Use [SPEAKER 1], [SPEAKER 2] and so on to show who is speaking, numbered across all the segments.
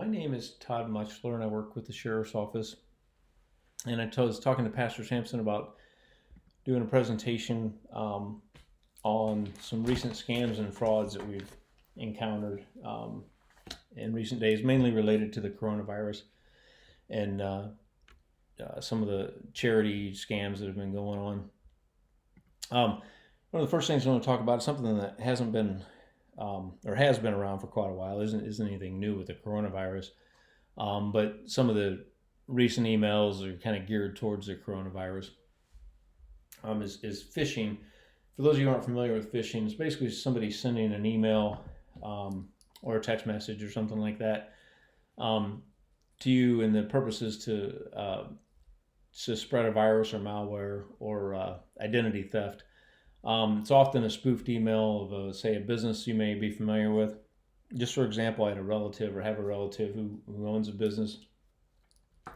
[SPEAKER 1] My name is Todd Mutchler, and I work with the Sheriff's Office. And was talking to Pastor Sampson about doing a presentation on some recent scams and frauds that we've encountered in recent days, mainly related to the coronavirus and some of the charity scams that have been going on. One of the first things I want to talk about is something that hasn't been or has been around for quite a while. Isn't anything new with the coronavirus, but some of the recent emails are kind of geared towards the coronavirus. Is phishing. For those of you who aren't familiar with phishing, it's basically somebody sending an email or a text message or something like that to you, and the purpose is to spread a virus or malware or identity theft. It's often a spoofed email of, say, a business you may be familiar with. Just for example, I had a relative or have a relative who owns a business,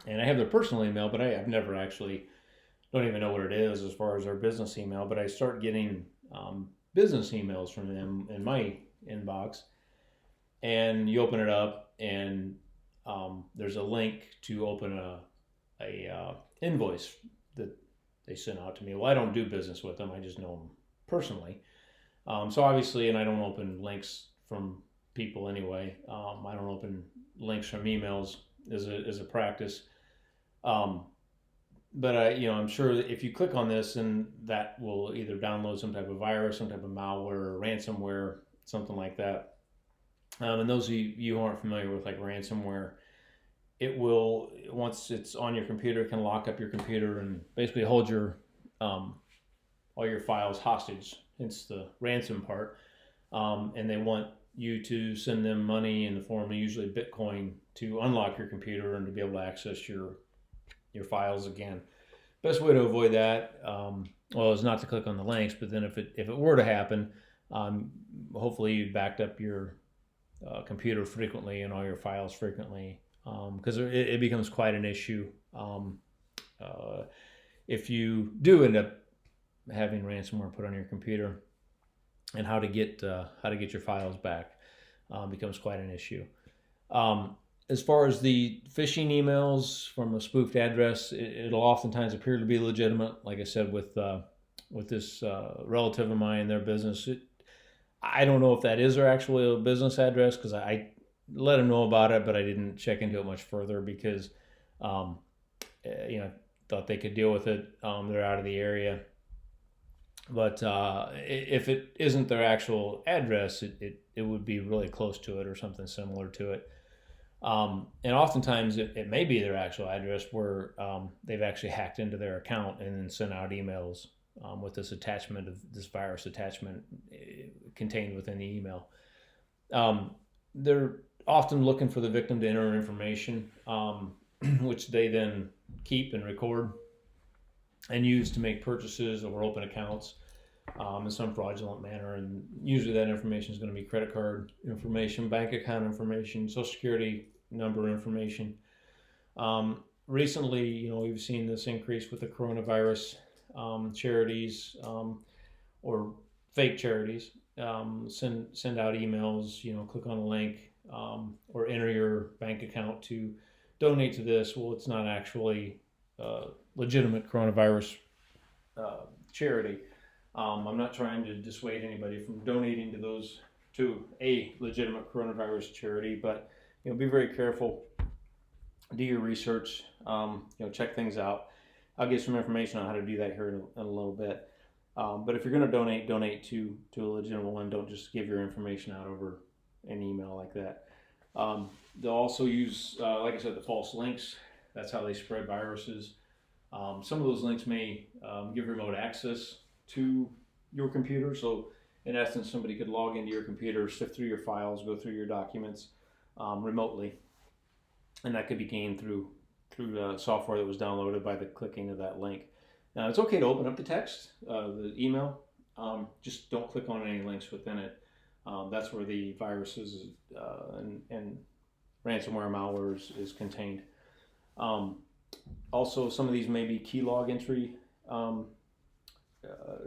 [SPEAKER 1] and I have their personal email, but I've never actually, don't even know what it is as far as their business email, but I start getting business emails from them in my inbox, and you open it up, and there's a link to open a invoice that they sent out to me. Well, I don't do business with them. I just know them personally. So obviously, and I don't open links from people anyway. I don't open links from emails as a practice. But I'm sure that if you click on this, and that will either download some type of virus, some type of malware, or ransomware, something like that. And those of you who aren't familiar with like ransomware, it will, once it's on your computer, it can lock up your computer and basically hold your all your files hostage. Hence the ransom part. And they want you to send them money in the form of usually Bitcoin to unlock your computer and to be able to access your files again. Best way to avoid that, is not to click on the links. But then if it were to happen, hopefully you backed up your computer frequently and all your files frequently. Because it becomes quite an issue if you do end up having ransomware put on your computer, and how to get your files back becomes quite an issue. As far as the phishing emails from a spoofed address, it'll oftentimes appear to be legitimate. Like I said, with this relative of mine, their business, I don't know if that is their actual business address, because I let them know about it, but I didn't check into it much further because, thought they could deal with it. They're out of the area. But if it isn't their actual address, it would be really close to it or something similar to it. And oftentimes it may be their actual address where they've actually hacked into their account and then sent out emails with this attachment of this virus attachment contained within the email. They're often looking for the victim to enter information, which they then keep and record and use to make purchases or open accounts in some fraudulent manner. And usually that information is going to be credit card information, bank account information, social security number information. Recently, we've seen this increase with the coronavirus. Charities or fake charities send out emails, click on a link or enter your bank account to donate to this. Well, it's not actually legitimate coronavirus charity. I'm not trying to dissuade anybody from donating to a legitimate coronavirus charity, but be very careful. Do your research. Check things out. I'll get some information on how to do that here in a little bit. But if you're going to donate to a legitimate one. Don't just give your information out over an email like that. They'll also use, like I said, the false links. That's how they spread viruses. Some of those links may give remote access to your computer. So in essence, somebody could log into your computer, sift through your files, go through your documents remotely. And that could be gained through software that was downloaded by the clicking of that link. Now, it's okay to open up the text, the email. Just don't click on any links within it. That's where the viruses and ransomware malware is contained. Also, some of these may be keylog entry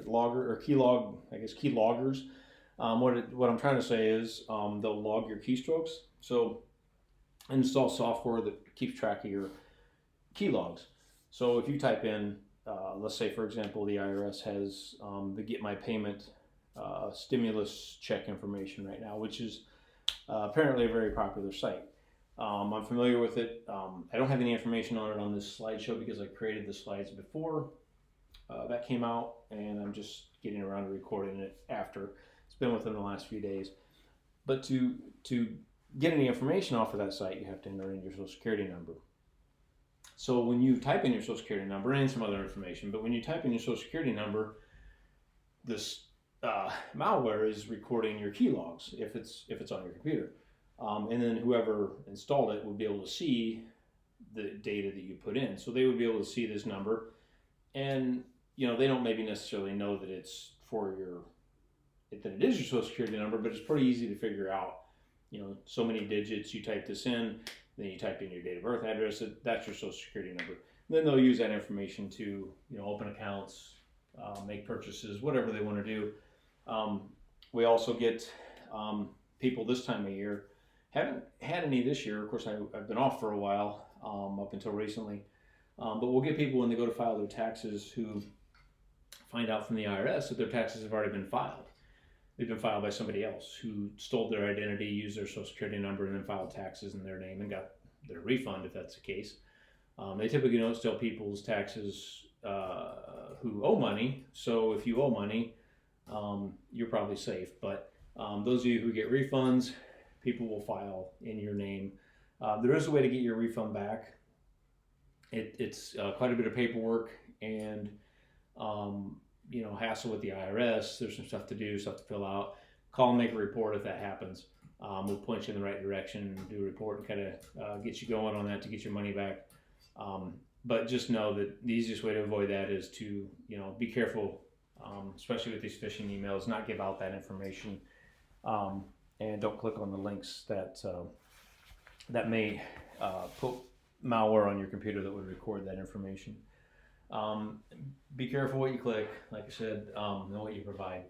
[SPEAKER 1] logger or key loggers. What I'm trying to say is they'll log your keystrokes. So install software that keeps track of your key logs. So if you type in, let's say for example, the IRS has the Get My Payment stimulus check information right now, which is apparently a very popular site. I'm familiar with it. I don't have any information on it on this slideshow because I created the slides before that came out, and I'm just getting around to recording it after. It's been within the last few days. But to get any information off of that site, you have to enter in your Social Security number. So when you type in your Social Security number and some other information, but when you type in your Social Security number, this malware is recording your key logs if it's on your computer, and then whoever installed it would be able to see the data that you put in. So they would be able to see this number, and they don't maybe necessarily know that it's that it is your Social Security number, but it's pretty easy to figure out. So many digits, you type this in, then you type in your date of birth, address, that's your Social Security number. And then they'll use that information to open accounts, make purchases, whatever they want to do. We also get people this time of year. Haven't had any this year. Of course, I've been off for a while, up until recently. But we'll get people when they go to file their taxes who find out from the IRS that their taxes have already been filed. They've been filed by somebody else who stole their identity, used their Social Security number, and then filed taxes in their name and got their refund if that's the case. They typically don't steal people's taxes who owe money. So if you owe money, you're probably safe. But those of you who get refunds, people will file in your name. There is a way to get your refund back. It's quite a bit of paperwork and hassle with the IRS. There's some stuff to do, stuff to fill out. Call and make a report if that happens. We'll point you in the right direction, do a report, and kind of get you going on that to get your money back. But just know that the easiest way to avoid that is to be careful, especially with these phishing emails, not give out that information, and don't click on the links that may put malware on your computer that would record that information. Be careful what you click. Like I said, know what you provide.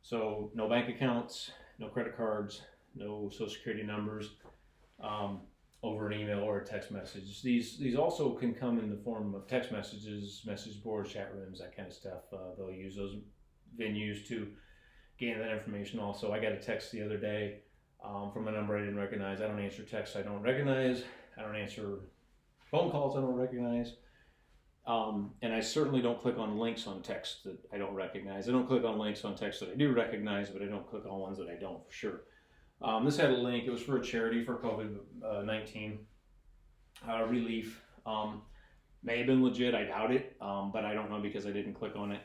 [SPEAKER 1] So no bank accounts, no credit cards, no Social Security numbers over an email or a text message. These also can come in the form of text messages, message boards, chat rooms, that kind of stuff. They'll use those venues to gain that information also. I got a text the other day from a number I didn't recognize. I don't answer texts I don't recognize. I don't answer phone calls I don't recognize. And I certainly don't click on links on text that I don't recognize. I don't click on links on text that I do recognize, but I don't click on ones that I don't, for sure. This had a link. It was for a charity for COVID-19 relief. May have been legit. I doubt it, but I don't know because I didn't click on it.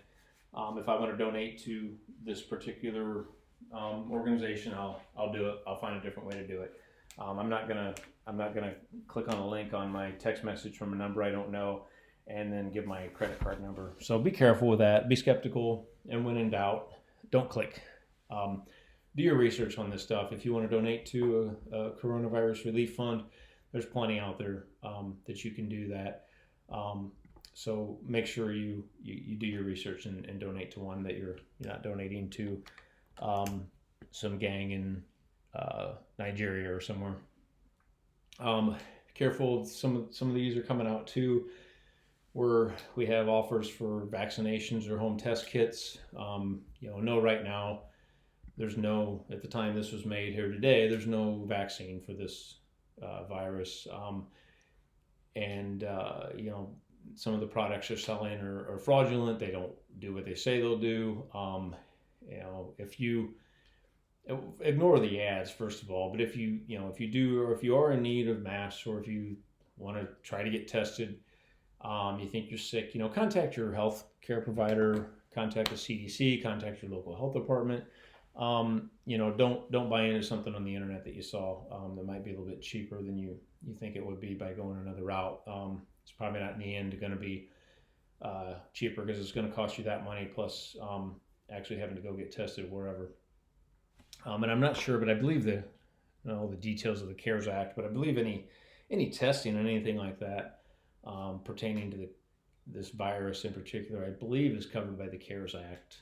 [SPEAKER 1] If I want to donate to this particular organization, I'll do it. I'll find a different way to do it. I'm not gonna click on a link on my text message from a number I don't know and then give my credit card number. So be careful with that. Be skeptical, and when in doubt, don't click. Do your research on this stuff. If you want to donate to a coronavirus relief fund, there's plenty out there that you can do that. So make sure you do your research and donate to one that you're not donating to some gang in Nigeria or somewhere. Careful, some of these are coming out too, where we have offers for vaccinations or home test kits. No, right now, there's no, at the time this was made here today, there's no vaccine for this virus. Some of the products they're selling are fraudulent. They don't do what they say they'll do. If you ignore the ads, first of all, but if you do, or if you are in need of masks, or if you want to try to get tested, you think you're sick, contact your health care provider, contact the CDC, contact your local health department. Don't buy into something on the internet that you saw that might be a little bit cheaper than you think it would be by going another route. It's probably not in the end going to be cheaper because it's going to cost you that money plus actually having to go get tested wherever. And I'm not sure, but I believe the details of the CARES Act, but I believe any testing and anything like that pertaining to this virus in particular, I believe is covered by the CARES Act,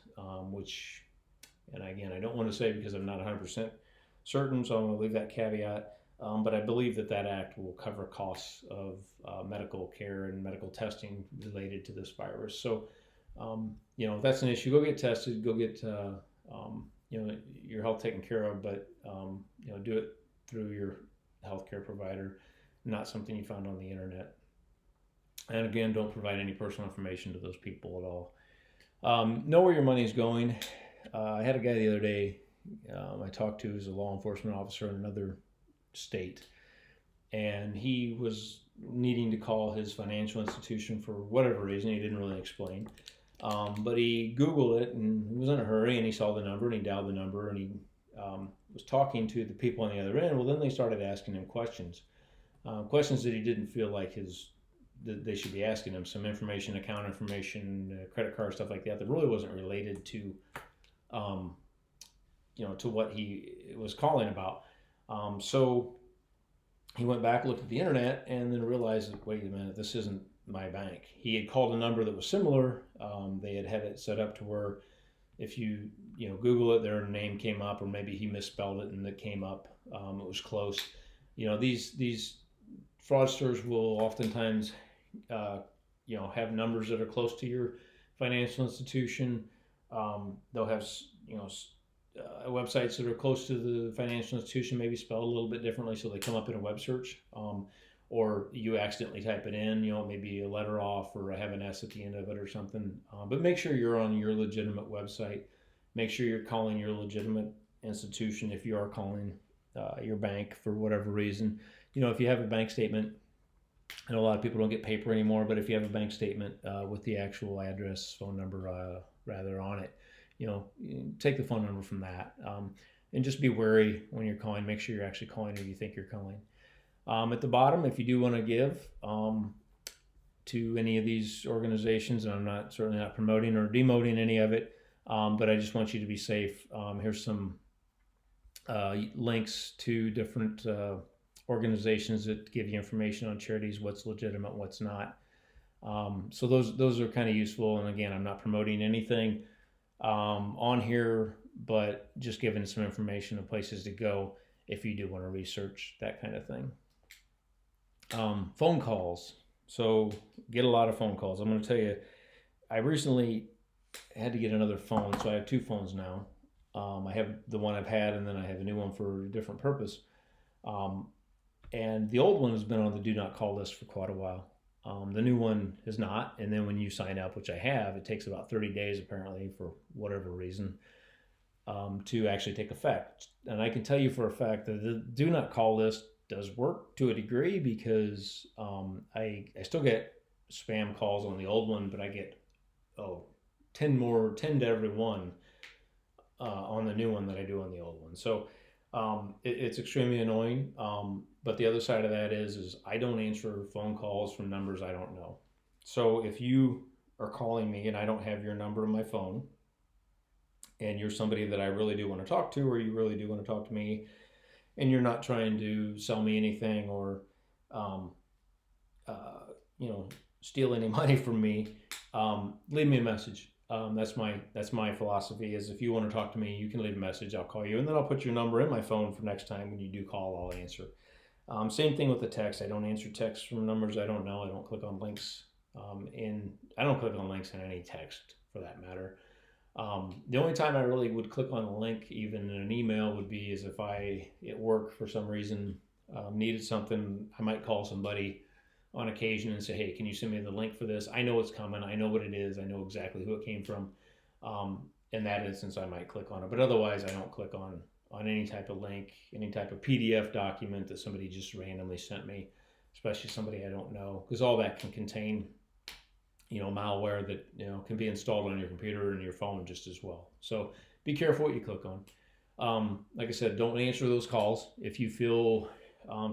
[SPEAKER 1] and again, I don't want to say because I'm not 100% certain, so I'm going to leave that caveat. But I believe that act will cover costs of medical care and medical testing related to this virus. So, if that's an issue, go get tested, go get your health taken care of, but do it through your healthcare provider, not something you found on the internet. And again, don't provide any personal information to those people at all. Know where your money is going. I had a guy the other day I talked to who's a law enforcement officer in another state, and he was needing to call his financial institution for whatever reason. He didn't really explain. But he Googled it and he was in a hurry, and he saw the number and he dialed the number, and he was talking to the people on the other end. Well, then they started asking him questions, questions that he didn't feel like they should be asking him. Some information, account information, credit card stuff like that really wasn't related to, to what he was calling about. So he went back, looked at the internet, and then realized that, wait a minute, this isn't my bank. He had called a number that was similar. They had it set up to where if you Google it, their name came up, or maybe he misspelled it and it came up. It was close. These fraudsters will oftentimes have numbers that are close to your financial institution. They'll have websites that are close to the financial institution, maybe spelled a little bit differently, so they come up in a web search. Or you accidentally type it in, maybe a letter off or have an S at the end of it or something. But make sure you're on your legitimate website. Make sure you're calling your legitimate institution if you are calling your bank for whatever reason. If you have a bank statement, I know a lot of people don't get paper anymore, but if you have a bank statement with the actual address, phone number rather on it, take the phone number from that. And just be wary when you're calling. Make sure you're actually calling who you think you're calling. At the bottom, if you do want to give to any of these organizations, and I'm certainly not promoting or demoting any of it, but I just want you to be safe. Here's some links to different organizations that give you information on charities, what's legitimate, what's not. So those are kind of useful. And again, I'm not promoting anything on here, but just giving some information of places to go if you do want to research that kind of thing. Phone calls. So get a lot of phone calls. I'm going to tell you, I recently had to get another phone, so I have two phones now. I have the one I've had, and then I have a new one for a different purpose. And the old one has been on the do not call list for quite a while. The new one is not, and then when you sign up, which I have, it takes about 30 days apparently for whatever reason to actually take effect. And I can tell you for a fact that the do not call list does work to a degree, because I still get spam calls on the old one, but I get 10 to every one on the new one that I do on the old one. So it's extremely annoying. But the other side of that is I don't answer phone calls from numbers I don't know. So if you are calling me and I don't have your number on my phone, and you're somebody that I really do want to talk to, or you really do want to talk to me, and you're not trying to sell me anything or steal any money from me, leave me a message. That's my philosophy, is if you want to talk to me, you can leave a message. I'll call you, and then I'll put your number in my phone for next time when you do call. I'll answer. Same thing with the text. I don't answer texts from numbers I don't know. I don't click on links I don't click on links in any text for that matter. The only time I really would click on a link, even in an email, would be is if I at work for some reason needed something. I might call somebody on occasion and say, hey, can you send me the link for this? I know it's coming. I know what it is. I know exactly who it came from. In that instance, I might click on it. But otherwise, I don't click on any type of link, any type of PDF document that somebody just randomly sent me, especially somebody I don't know, because all that can contain malware that can be installed on your computer and your phone just as well. So be careful what you click on. Like I said, don't answer those calls. If you feel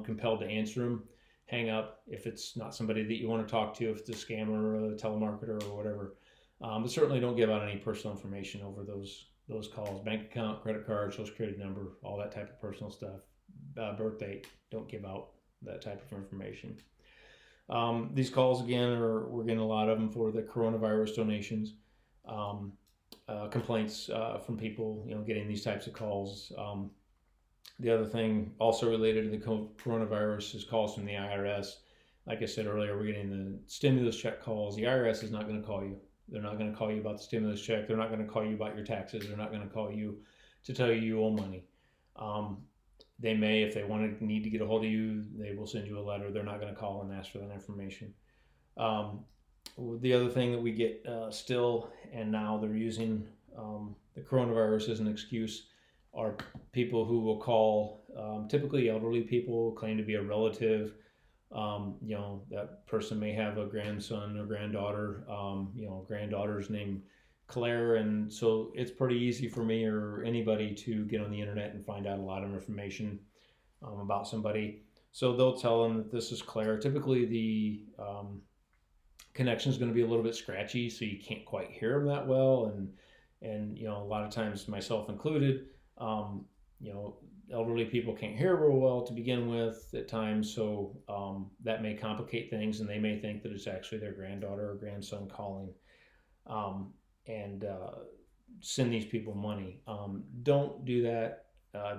[SPEAKER 1] compelled to answer them, hang up. If it's not somebody that you want to talk to, if it's a scammer or a telemarketer or whatever, but certainly don't give out any personal information over those calls. Bank account, credit card, social security number, all that type of personal stuff. Birth date, don't give out that type of information. These calls, again, we're getting a lot of them for the coronavirus donations, complaints from people, getting these types of calls. The other thing also related to the coronavirus is calls from the IRS. Like I said earlier, we're getting the stimulus check calls. The IRS is not going to call you. They're not going to call you about the stimulus check. They're not going to call you about your taxes. They're not going to call you to tell you owe money. Um, they may, if they need to get a hold of you, they will send you a letter. They're not going to call and ask for that information. Um, the other thing that we get still, and now they're using the coronavirus as an excuse, are people who will call, typically elderly people, claim to be a relative. That person may have a grandson or granddaughter. Granddaughter's named Claire, and so it's pretty easy for me or anybody to get on the internet and find out a lot of information about somebody. So they'll tell them that this is Claire. Typically, the connection is going to be a little bit scratchy, so you can't quite hear them that well, and a lot of times, myself included, um, you know, elderly people can't hear real well to begin with at times, so that may complicate things, and they may think that it's actually their granddaughter or grandson calling, and send these people money. Don't do that.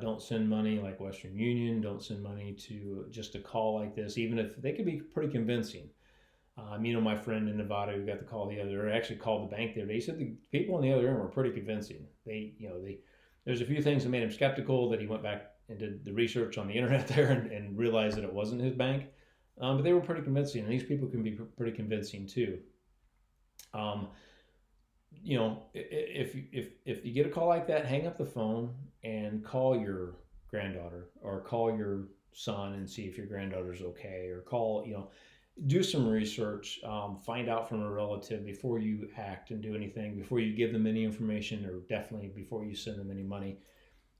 [SPEAKER 1] Don't send money like Western Union. Don't send money to just a call like this, even if they could be pretty convincing. My friend in Nevada who got the call the other, actually called the bank the other day. He said the people on the other end were pretty convincing. There's a few things that made him skeptical. That he went back and did the research on the internet there and realized that it wasn't his bank, but they were pretty convincing. And these people can be pretty convincing too. Um, if you get a call like that, hang up the phone and call your granddaughter or call your son and see if your granddaughter's okay, or do some research, find out from a relative before you act and do anything, before you give them any information, or definitely before you send them any money.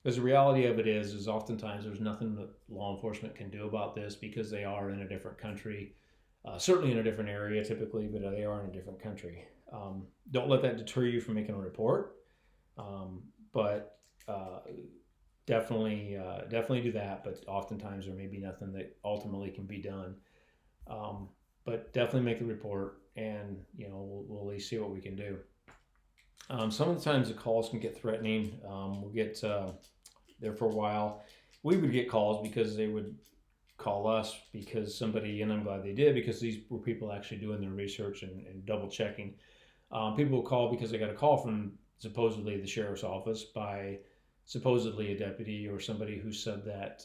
[SPEAKER 1] Because the reality of it is oftentimes there's nothing that law enforcement can do about this because they are in a different country, certainly in a different area typically, but they are in a different country. Don't let that deter you from making a report, but definitely do that. But oftentimes there may be nothing that ultimately can be done. But definitely make the report, and we'll at least see what we can do. Some of the times the calls can get threatening. We'll get there for a while. We would get calls because they would call us because somebody, and I'm glad they did, because these were people actually doing their research and double checking. People will call because they got a call from supposedly the sheriff's office by supposedly a deputy or somebody who said that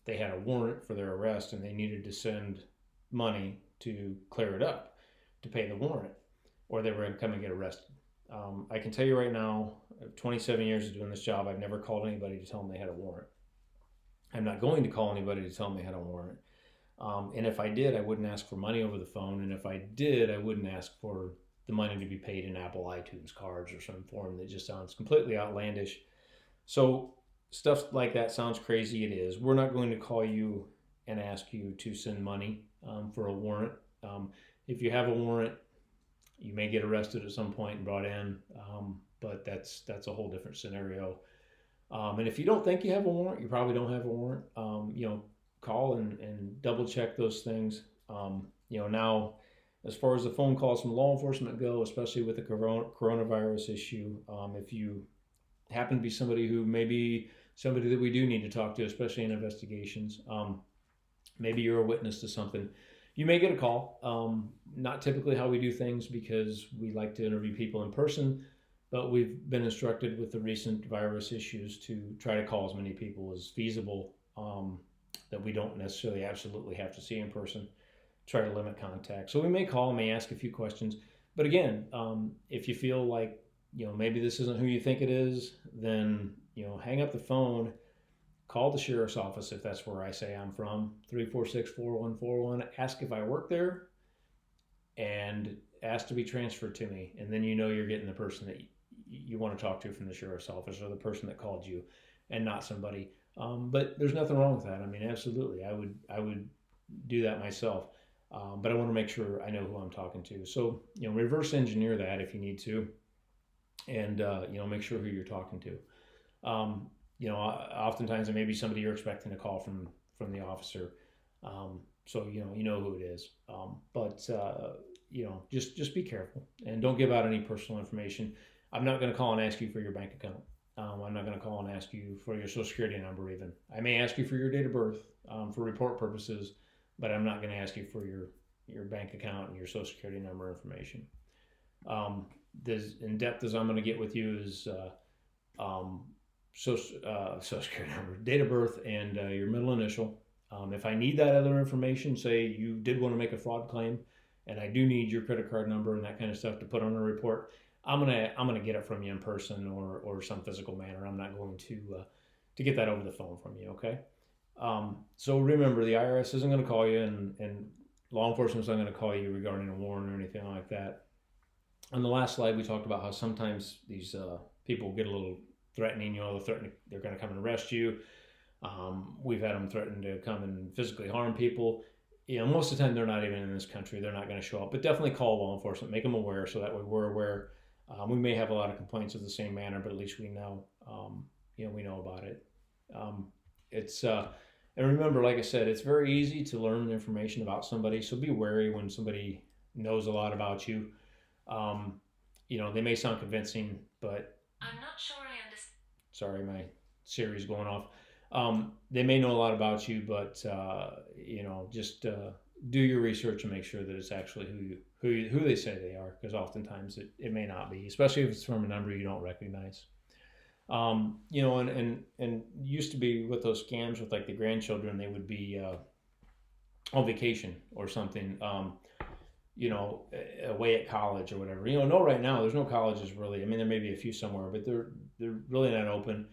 [SPEAKER 1] they had a warrant for their arrest and they needed to send money to clear it up, to pay the warrant, or they were going to come and get arrested. I can tell you right now, 27 years of doing this job, I've never called anybody to tell them they had a warrant. I'm not going to call anybody to tell them they had a warrant. And if I did, I wouldn't ask for money over the phone. And if I did, I wouldn't ask for the money to be paid in Apple iTunes cards or some form that just sounds completely outlandish. So stuff like that sounds crazy. It is. We're not going to call you and ask you to send money for a warrant. If you have a warrant, you may get arrested at some point and brought in, but that's a whole different scenario. And if you don't think you have a warrant, you probably don't have a warrant. Call and double check those things. Now, as far as the phone calls from law enforcement go, especially with the coronavirus issue, if you happen to be somebody who maybe somebody that we do need to talk to, especially in investigations, maybe you're a witness to something, you may get a call. Not typically how we do things because we like to interview people in person, but we've been instructed with the recent virus issues to try to call as many people as feasible, that we don't necessarily absolutely have to see in person, try to limit contact. So we may call, may ask a few questions. But again, if you feel like, maybe this isn't who you think it is, then, hang up the phone, call the sheriff's office if that's where I say I'm from, 346-4141. Ask if I work there and ask to be transferred to me. And then you're getting the person that you want to talk to from the sheriff's office, or the person that called you, and not somebody. But there's nothing wrong with that. I mean, absolutely, I would do that myself. But I want to make sure I know who I'm talking to. So, reverse engineer that if you need to, and make sure who you're talking to. Oftentimes it may be somebody you're expecting a call from the officer. So you know who it is. But just be careful and don't give out any personal information. I'm not going to call and ask you for your bank account. I'm not going to call and ask you for your social security number even. I may ask you for your date of birth for report purposes, but I'm not going to ask you for your bank account and your social security number information. As in depth as I'm going to get with you is social security number, date of birth, and your middle initial. If I need that other information, say you did want to make a fraud claim, and I do need your credit card number and that kind of stuff to put on a report, I'm gonna get it from you in person or some physical manner. I'm not going to get that over the phone from you. Okay. So remember, the IRS isn't going to call you, and law enforcement isn't going to call you regarding a warrant or anything like that. On the last slide, we talked about how sometimes these people get a little threatening. They're going to come and arrest you. We've had them threaten to come and physically harm people. Most of the time they're not even in this country. They're not going to show up. But definitely call law enforcement, make them aware, so that way we're aware. We may have a lot of complaints of the same manner, but at least we know. We know about it. And remember, like I said, it's very easy to learn information about somebody. So be wary when somebody knows a lot about you. They may sound convincing, but I'm not sure I understand. Sorry, my Siri's going off. They may know a lot about you, but just do your research and make sure that it's actually who they say they are, because oftentimes it may not be, especially if it's from a number you don't recognize. And used to be with those scams with like the grandchildren, they would be on vacation or something, away at college or whatever. No, right now there's no colleges really. I mean, there may be a few somewhere, but they're really not open.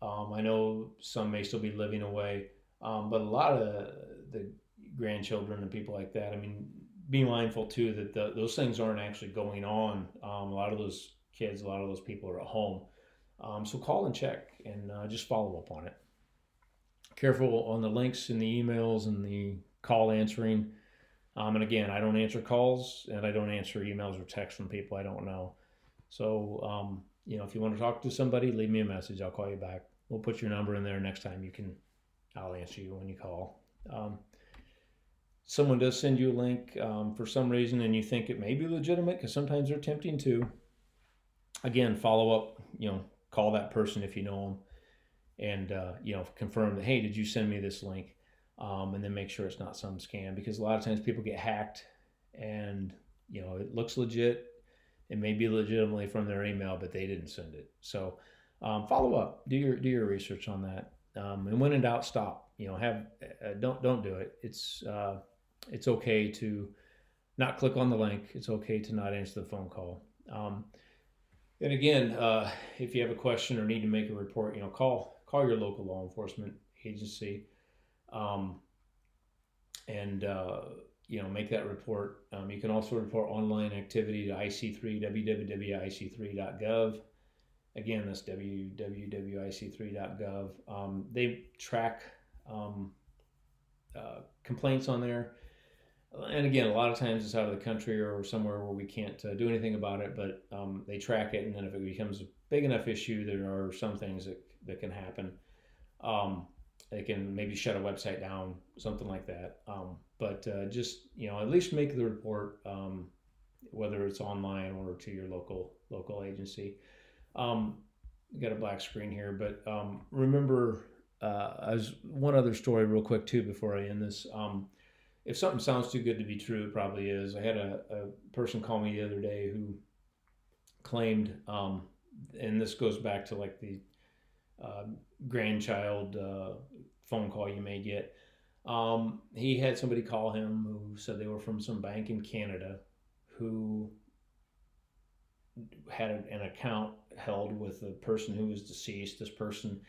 [SPEAKER 1] I know some may still be living away, but a lot of the grandchildren and people like that, I mean, be mindful too that those things aren't actually going on. A lot of those kids, a lot of those people are at home. So call and check and just follow up on it. Careful on the links in the emails and the call answering. And again, I don't answer calls and I don't answer emails or texts from people I don't know. So, if you want to talk to somebody, leave me a message. I'll call you back. We'll put your number in there next time. I'll answer you when you call. Someone does send you a link for some reason and you think it may be legitimate, because sometimes they're tempting to. Again, follow up, call that person if you know them, and confirm that, hey, did you send me this link? And then make sure it's not some scam, because a lot of times people get hacked and it looks legit. It may be legitimately from their email, but they didn't send it. So follow up, do your research on that, and when in doubt, stop. Don't do it. It's okay to not click on the link. It's okay to not answer the phone call. And again, if you have a question or need to make a report, call your local law enforcement agency, and make that report. You can also report online activity to IC3, www.ic3.gov. Again, that's www.ic3.gov. They track complaints on there. And again, a lot of times it's out of the country or somewhere where we can't do anything about it, but they track it. And then if it becomes a big enough issue, there are some things that can happen. They can maybe shut a website down, something like that. But just, at least make the report, whether it's online or to your local agency. Got a black screen here, but remember, as one other story real quick too before I end this. If something sounds too good to be true, it probably is. I had a person call me the other day who claimed, and this goes back to like the grandchild phone call you may get. He had somebody call him who said they were from some bank in Canada who had an account held with the person who was deceased. This person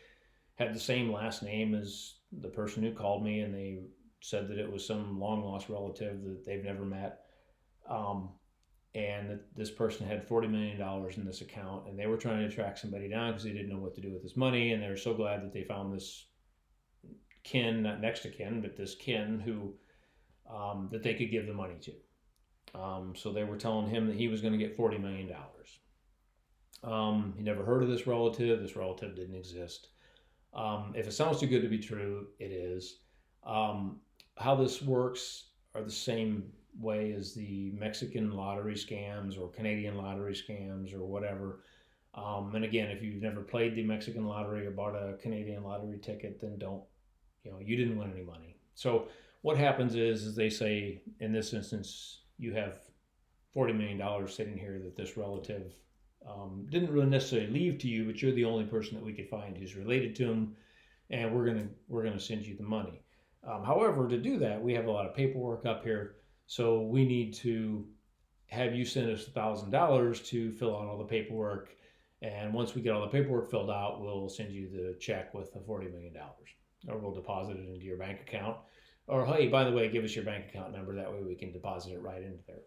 [SPEAKER 1] had the same last name as the person who called me, and they said that it was some long lost relative that they've never met. And that this person had $40 million in this account, and they were trying to track somebody down because they didn't know what to do with this money. And they were so glad that they found this kin, not next to kin, but this kin who, that they could give the money to. So they were telling him that he was going to get $40 million. He never heard of this relative. This relative didn't exist. If it sounds too good to be true, it is. How this works are the same way as the Mexican lottery scams or Canadian lottery scams or whatever. And again, if you've never played the Mexican lottery or bought a Canadian lottery ticket, then don't, you didn't win any money. So what happens is they say, in this instance, you have $40 million sitting here that this relative didn't really necessarily leave to you, but you're the only person that we could find who's related to him, and we're gonna send you the money. However, to do that, we have a lot of paperwork up here, so we need to have you send us $1,000 to fill out all the paperwork. And once we get all the paperwork filled out, we'll send you the check with the $40 million, or we'll deposit it into your bank account. Or hey, by the way, give us your bank account number. That way we can deposit it right into there.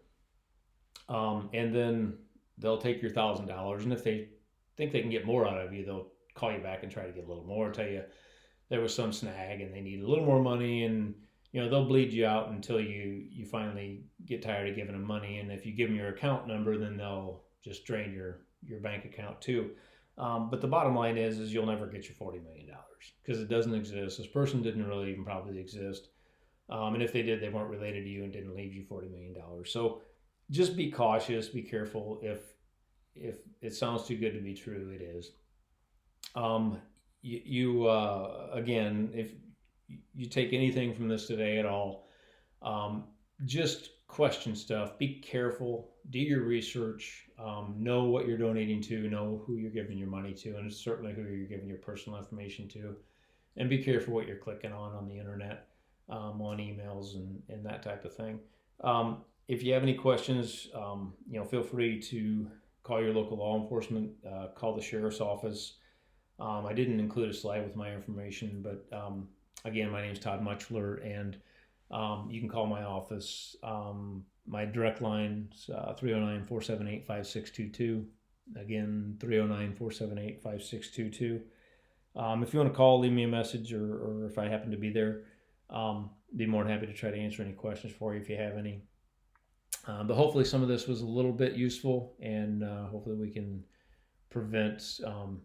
[SPEAKER 1] And then they'll take your $1,000, and if they think they can get more out of you, they'll call you back and try to get a little more. Tell you there was some snag and they need a little more money, and they'll bleed you out until you finally get tired of giving them money. And if you give them your account number, then they'll just drain your bank account too. But the bottom line is you'll never get your $40 million because it doesn't exist. This person didn't really even probably exist. And if they did, they weren't related to you and didn't leave you $40 million. So just be cautious, be careful. If it sounds too good to be true, it is. Again, if you take anything from this today at all, just question stuff. Be careful. Do your research. Know what you're donating to. Know who you're giving your money to, and certainly who you're giving your personal information to. And be careful what you're clicking on the internet, on emails and that type of thing. If you have any questions, feel free to call your local law enforcement. Call the sheriff's office. I didn't include a slide with my information, but again, my name is Todd Mutchler, and you can call my office. My direct line is 309-478-5622. Again, 309-478-5622. If you want to call, leave me a message, or if I happen to be there, be more than happy to try to answer any questions for you if you have any. But hopefully some of this was a little bit useful, and hopefully we can prevent some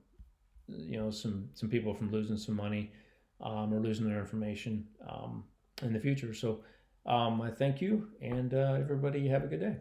[SPEAKER 1] people from losing some money or losing their information in the future. So I thank you, and everybody have a good day.